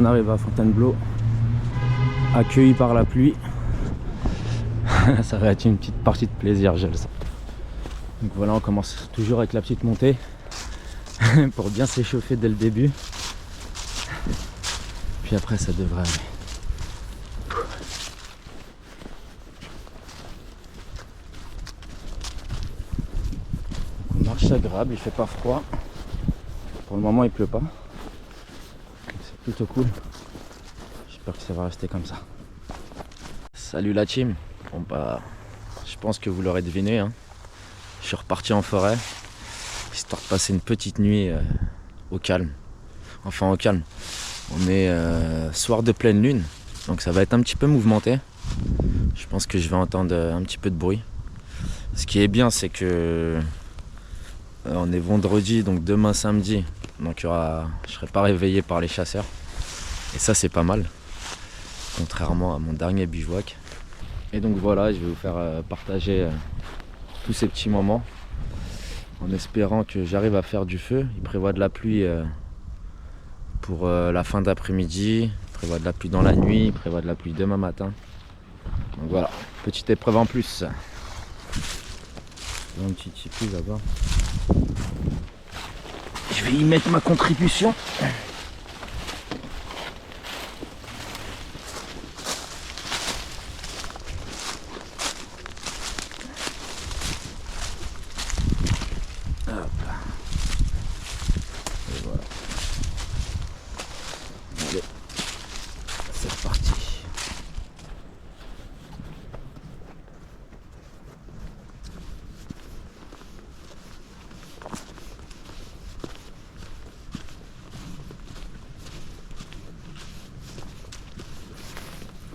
bien arrivé à Fontainebleau, accueilli par la pluie. Ça va être une petite partie de plaisir, je le sens. Donc voilà, on commence toujours avec la petite montée pour bien s'échauffer dès le début. Puis après ça devrait aller. On marche agréable, il fait pas froid. Pour le moment il pleut pas. C'est plutôt cool. J'espère que ça va rester comme ça. Salut la team. Bon bah, je pense que vous l'aurez deviné, hein. Je suis reparti en forêt, histoire de passer une petite nuit au calme. Enfin au calme. On est soir de pleine lune, donc ça va être un petit peu mouvementé. Je pense que je vais entendre un petit peu de bruit. Ce qui est bien, c'est que on est vendredi, donc demain samedi, donc je serai pas réveillé par les chasseurs. Et ça c'est pas mal, contrairement à mon dernier bivouac. Et donc voilà, je vais vous faire partager tous ces petits moments, en espérant que j'arrive à faire du feu. Il prévoit de la pluie pour la fin d'après-midi, il prévoit de la pluie dans la nuit, il prévoit de la pluie demain matin. Donc voilà, petite épreuve en plus. Un petit tipi là-bas. Je vais y mettre ma contribution.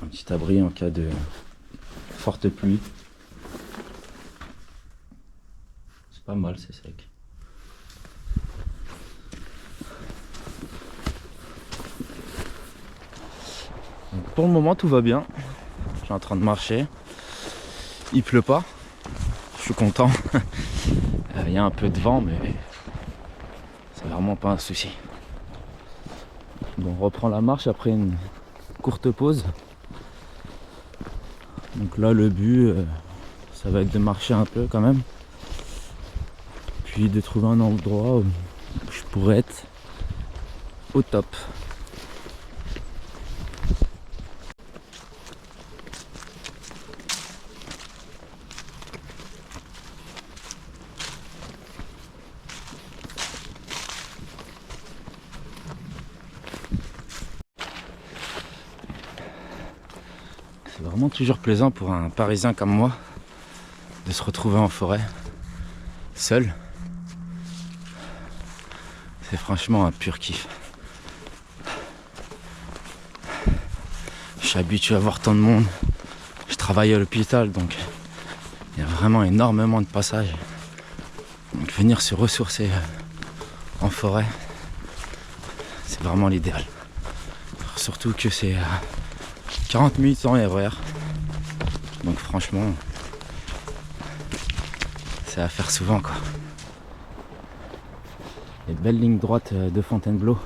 Un petit abri en cas de forte pluie. C'est pas mal, c'est sec. Donc pour le moment tout va bien. Je suis en train de marcher. Il pleut pas. Je suis content. Il y a un peu de vent mais c'est vraiment pas un souci. Bon, on reprend la marche après une courte pause. Donc là le but ça va être de marcher un peu quand même, puis de trouver un endroit où je pourrais être au top. C'est vraiment toujours plaisant pour un Parisien comme moi de se retrouver en forêt, seul. C'est franchement un pur kiff. Je suis habitué à voir tant de monde. Je travaille à l'hôpital, donc il y a vraiment énormément de passages. Donc venir se ressourcer en forêt, c'est vraiment l'idéal. Surtout que c'est 40 minutes en RER. Donc franchement, c'est à faire souvent quoi. Les belles lignes droites de Fontainebleau.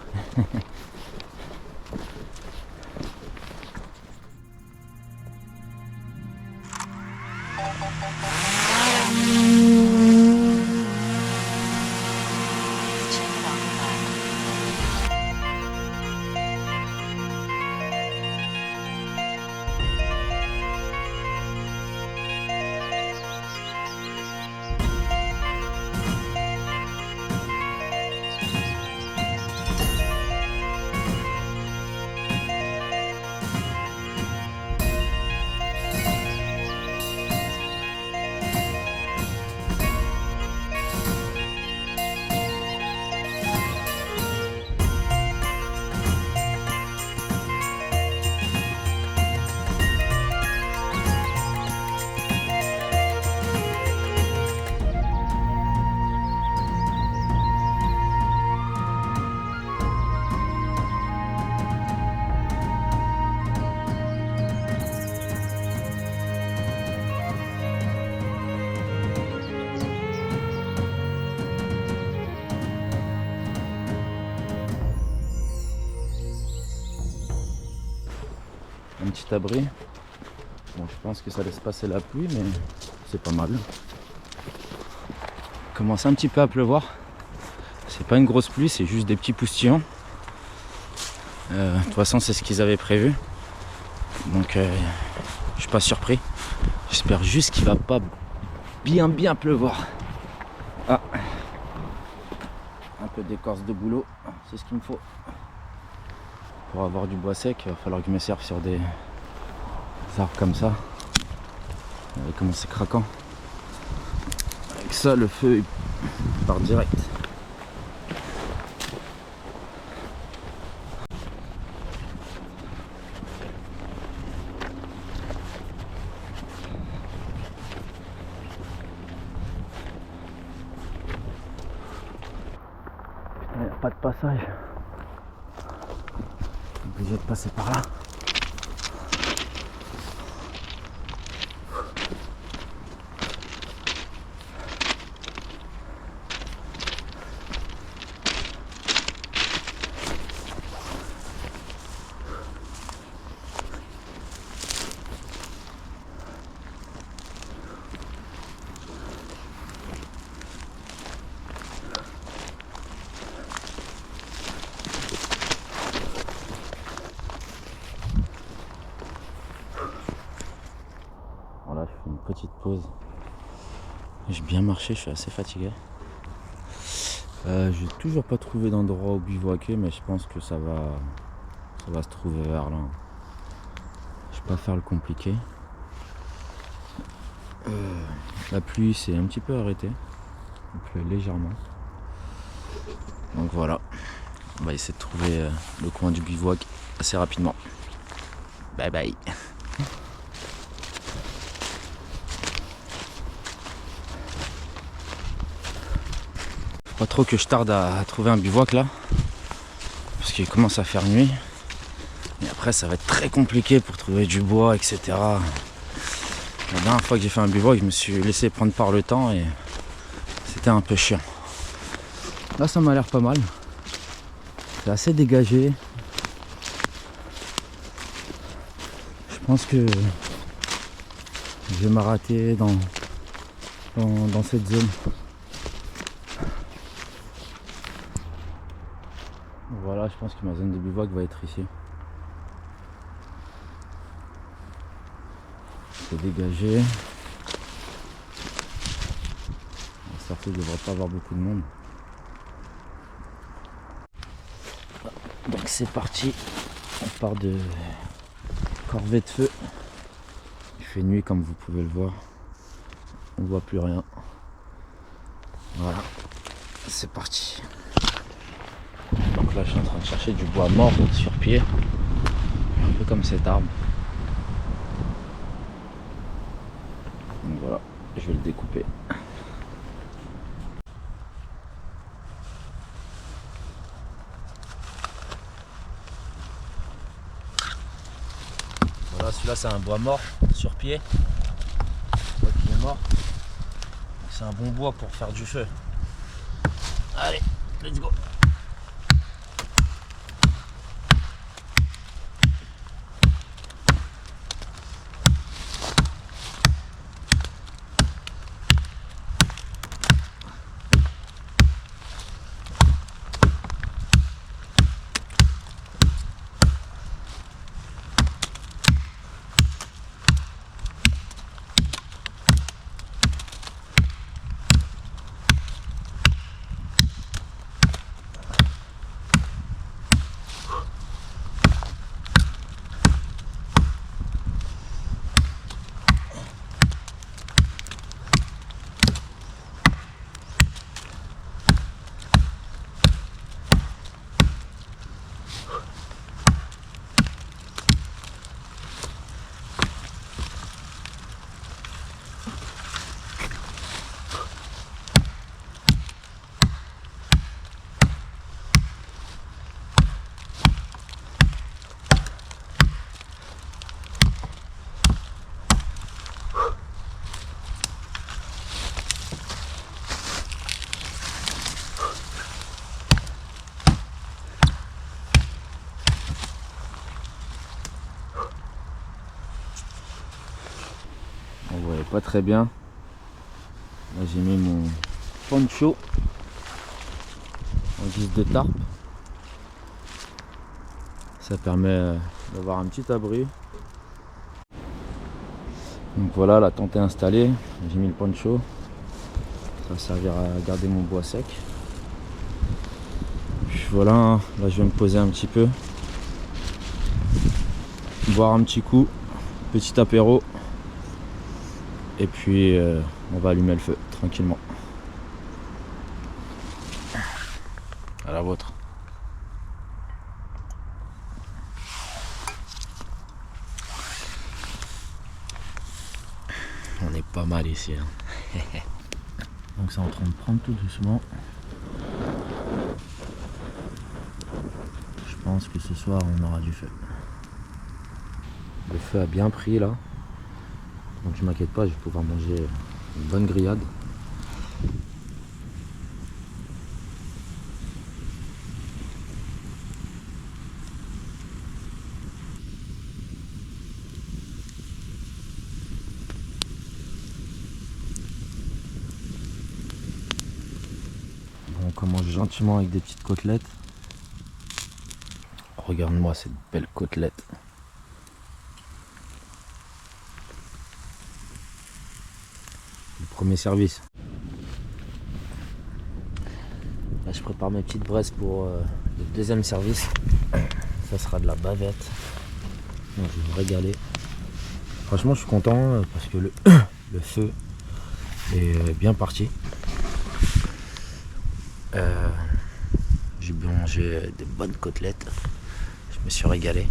un petit abri. Bon, je pense que ça laisse passer la pluie, mais c'est pas mal. Il commence un petit peu à pleuvoir. C'est pas une grosse pluie, c'est juste des petits poustillons. De toute façon, c'est ce qu'ils avaient prévu. Donc, je suis pas surpris. J'espère juste qu'il va pas bien pleuvoir. Ah, un peu d'écorce de bouleau, c'est ce qu'il me faut. Pour avoir du bois sec, il va falloir que je me serve sur des arbres comme ça. Regardez comment c'est craquant. Avec ça, le feu il part direct. Il n'y a pas de passage. Obligé de passer par là. Voilà, je fais une petite pause. J'ai bien marché, je suis assez fatigué. J'ai toujours pas trouvé d'endroit où bivouaquer, mais je pense que ça va se trouver vers là. Je vais pas faire le compliqué. La pluie s'est un petit peu arrêtée. Il pleut légèrement. Donc voilà. On va essayer de trouver le coin du bivouac assez rapidement. Bye bye. Pas trop que je tarde à trouver un bivouac là. Parce qu'il commence à faire nuit. Et après ça va être très compliqué pour trouver du bois, etc. La dernière fois que j'ai fait un bivouac, je me suis laissé prendre par le temps et c'était un peu chiant. Là ça m'a l'air pas mal. C'est assez dégagé. Je pense que je vais m'arrêter dans cette zone. Voilà, je pense que ma zone de bivouac va être ici. C'est dégagé. En sortie, il ne devrait pas avoir beaucoup de monde. Donc c'est parti. On part de corvée de feu. Il fait nuit comme vous pouvez le voir. On ne voit plus rien. Voilà. C'est parti. Donc là je suis en train de chercher du bois mort sur pied. Un peu comme cet arbre. Donc voilà, je vais le découper. Voilà, celui-là c'est un bois mort sur pied. Le bois qui est mort. C'est un bon bois pour faire du feu. Allez, let's go. On voyait pas très bien. Là j'ai mis mon poncho en guise de tarpe. Ça permet d'avoir un petit abri. Donc voilà, la tente est installée. J'ai mis le poncho. Ça va servir à garder mon bois sec. Puis voilà, là je vais me poser un petit peu. Boire un petit coup. Petit apéro. Et puis on va allumer le feu tranquillement. À la vôtre. On est pas mal ici. Hein. Donc c'est en train de prendre tout doucement. Je pense que ce soir on aura du feu. Le feu a bien pris là. Donc je m'inquiète pas, je vais pouvoir manger une bonne grillade. Bon, on commence gentiment avec des petites côtelettes. Regarde-moi cette belle côtelette. Le premier service. Là je prépare mes petites braises pour le deuxième service. Ça sera de la bavette. Donc, je vais me régaler. Franchement je suis content parce que le feu est bien parti. J'ai mangé des bonnes côtelettes. Je me suis régalé.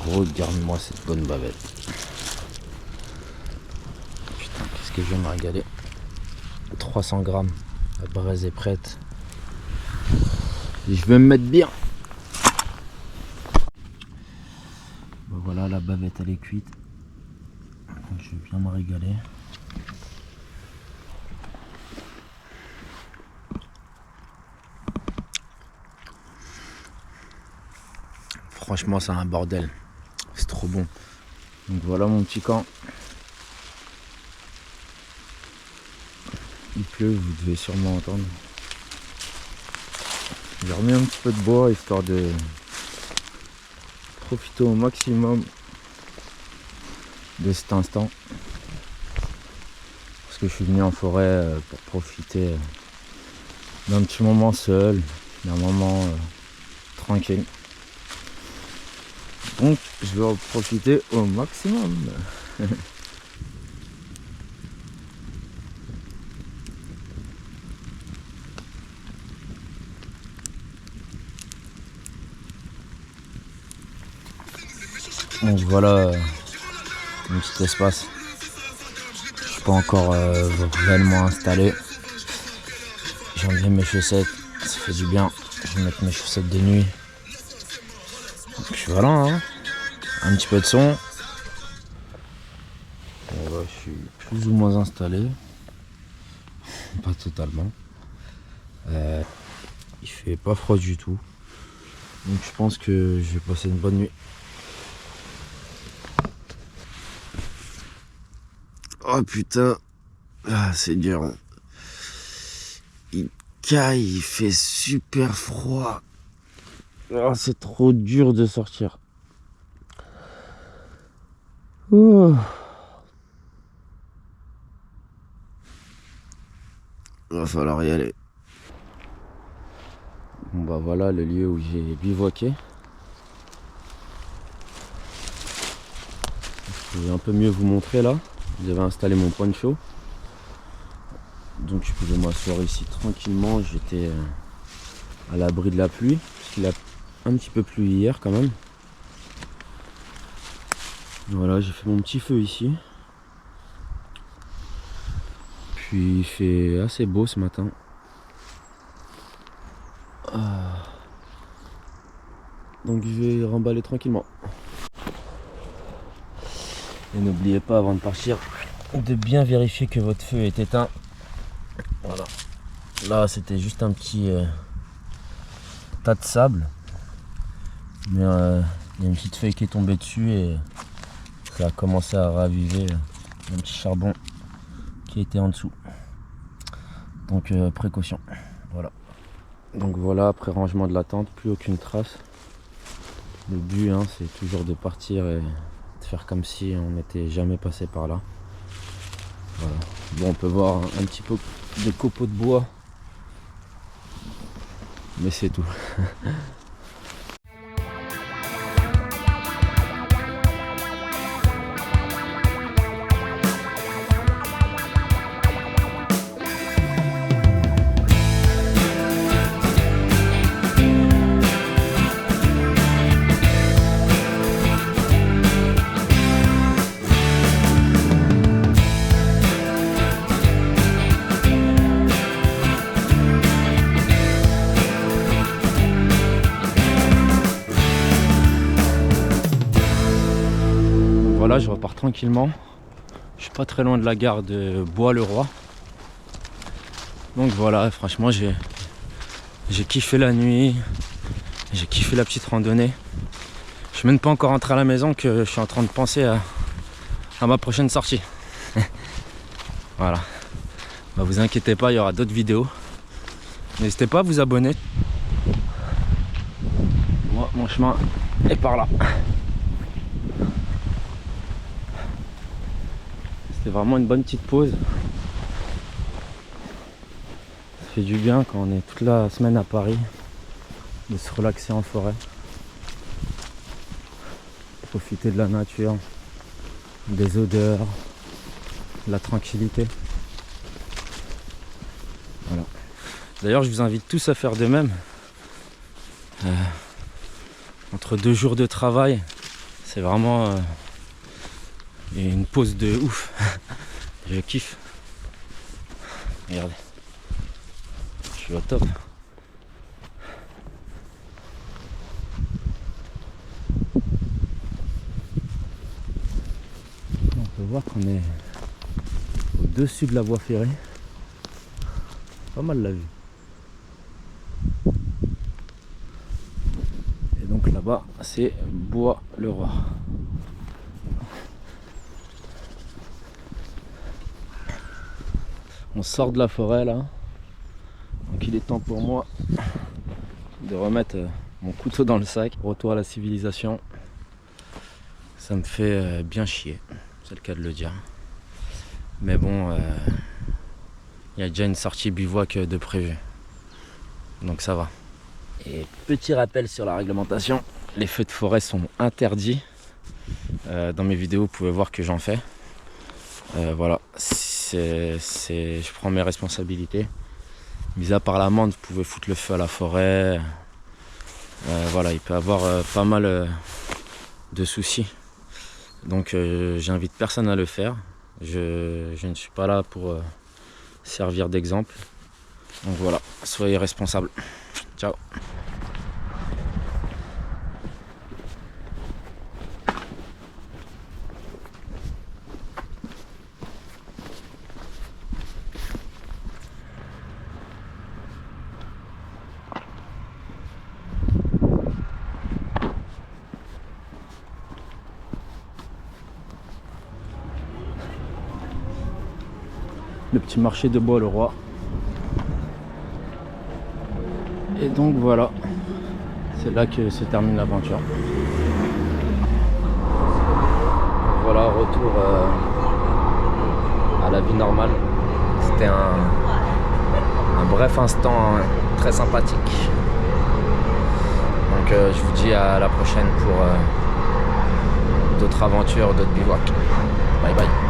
Regarde-moi cette bonne bavette. Putain, qu'est-ce que je vais me régaler. 300 grammes. La braise est prête. Et je vais me mettre bien. Bon, voilà, la bavette elle est cuite. Donc, je vais bien me régaler. Franchement, c'est un bordel. C'est trop bon. Donc voilà mon petit camp. Il pleut, vous devez sûrement entendre. J'ai remis un petit peu de bois histoire de profiter au maximum de cet instant. Parce que je suis venu en forêt pour profiter d'un petit moment seul, d'un moment tranquille. Donc je vais en profiter au maximum. Donc voilà mon petit espace. Je suis pas encore réellement installé. J'ai enlevé mes chaussettes, ça fait du bien. Je vais mettre mes chaussettes de nuit. Donc voilà, hein. Un petit peu de son. Voilà, je suis plus ou moins installé. Pas totalement. Il fait pas froid du tout. Donc je pense que je vais passer une bonne nuit. Oh putain, ah, c'est dur. Il caille, il fait super froid. Oh, c'est trop dur de sortir. Oh. Il va falloir y aller. Bon bah voilà le lieu où j'ai bivouaqué. Je vais un peu mieux vous montrer là. J'avais installé mon poncho. Donc je pouvais m'asseoir ici tranquillement. J'étais à l'abri de la pluie. Parce qu'il a un petit peu plu hier quand même. Voilà, j'ai fait mon petit feu ici. Puis il fait assez beau ce matin. Donc je vais remballer tranquillement. Et n'oubliez pas avant de partir de bien vérifier que votre feu est éteint. Voilà. Là, c'était juste un petit tas de sable. Mais il y a une petite feuille qui est tombée dessus et ça a commencé à raviver un petit charbon qui était en dessous. Donc précaution. Voilà. Donc voilà, après rangement de la tente, plus aucune trace. Le but, hein, c'est toujours de partir et de faire comme si on n'était jamais passé par là. Voilà. Bon, on peut voir un petit peu de copeaux de bois, mais c'est tout. Voilà, je repars tranquillement. Je suis pas très loin de la gare de Bois-le-Roi. Donc voilà, franchement j'ai kiffé la nuit, j'ai kiffé la petite randonnée. Je suis même pas encore rentré à la maison que je suis en train de penser à ma prochaine sortie. Voilà. Bah, vous inquiétez pas, il y aura d'autres vidéos. N'hésitez pas à vous abonner. Moi, mon chemin est par là. C'est vraiment une bonne petite pause. Ça fait du bien quand on est toute la semaine à Paris de se relaxer en forêt, profiter de la nature, des odeurs, de la tranquillité. Voilà. D'ailleurs, je vous invite tous à faire de même. Entre 2 jours de travail, c'est vraiment une pause de ouf. Je kiffe. Regardez. Je suis au top. On peut voir qu'on est au-dessus de la voie ferrée. Pas mal la vue. Et donc là-bas, c'est Bois-le-Roi. On sort de la forêt là, donc il est temps pour moi de remettre mon couteau dans le sac. Retour à la civilisation, ça me fait bien chier, c'est le cas de le dire. Mais bon, il y a déjà une sortie bivouac de prévu, donc ça va. Et petit rappel sur la réglementation, les feux de forêt sont interdits. Dans mes vidéos, vous pouvez voir que j'en fais. Voilà. Je prends mes responsabilités. Mis à part l'amende, vous pouvez foutre le feu à la forêt. Voilà, il peut y avoir pas mal de soucis. Donc j'invite personne à le faire. Je ne suis pas là pour servir d'exemple. Donc voilà, soyez responsables. Ciao. Le petit marché de Bois-le-Roi. Et donc voilà, c'est là que se termine l'aventure. Voilà, retour à la vie normale. C'était un bref instant très sympathique. Donc je vous dis à la prochaine pour d'autres aventures, d'autres bivouacs. Bye bye.